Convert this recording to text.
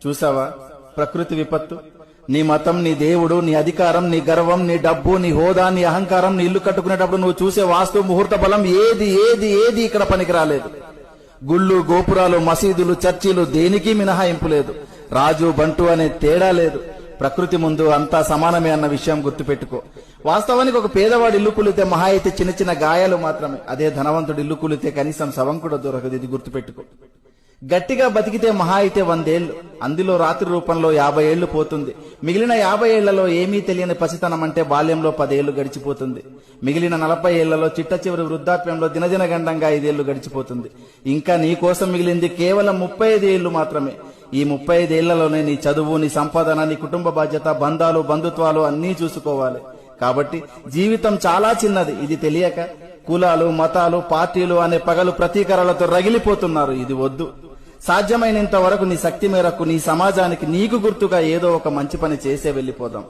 చూసావా ప్రకృతి విపత్తు? నీ మతం, నీ దేవుడు, నీ అధికారం, నీ గర్వం, నీ డబ్బు, నీ హోదా, నీ అహంకారం, నీ ఇల్లు కట్టుకునేటప్పుడు నువ్వు చూసే వాస్తు ముహూర్త బలం ఏది ఏది ఏది ఇక్కడ పనికిరాలేదు. గుళ్ళు, గోపురాలు, మసీదులు, చర్చిలు దేనికి మినహాయింపు లేదు. రాజు బంటు అనే తేడా లేదు. ప్రకృతి ముందు అంతా సమానమే అన్న విషయం గుర్తుపెట్టుకో. వాస్తవానికి ఒక పేదవాడు ఇల్లు కూలితే మహా అయితే చిన్న చిన్న గాయాలు మాత్రమే. అదే ధనవంతుడు ఇల్లు కూలితే కనీసం శవం కూడా దొరకదు. ఇది గుర్తుపెట్టుకో. గట్టిగా బతికితే మహా అయితే 100 ఏళ్లు, అందులో రాత్రి రూపంలో 50 ఏళ్లు పోతుంది. మిగిలిన 50 ఏళ్లలో ఏమీ తెలియని పసితనం అంటే బాల్యంలో 10 ఏళ్లు గడిచిపోతుంది. మిగిలిన 40 ఏళ్లలో చిట్ట చివరి వృద్ధాప్యంలో దినదిన గండంగా 5 ఏళ్లు గడిచిపోతుంది. ఇంకా నీ కోసం మిగిలింది కేవలం 35 ఏళ్లు మాత్రమే. ఈ 35 ఏళ్లలోనే నీ చదువు, నీ సంపాదన, నీ కుటుంబ బాధ్యత, బంధాలు, బంధుత్వాలు అన్నీ చూసుకోవాలి. కాబట్టి జీవితం చాలా చిన్నది. ఇది తెలియక కులాలు, మతాలు, పార్టీలు అనే పగలు ప్రతీకారాలతో రగిలిపోతున్నారు. ఇది వద్దు. సాధ్యమైనంత వరకు నీ శక్తి మేరకు నీ సమాజానికి నీకు గుర్తుగా ఏదో ఒక మంచి పని చేసే వెళ్ళిపోదాం.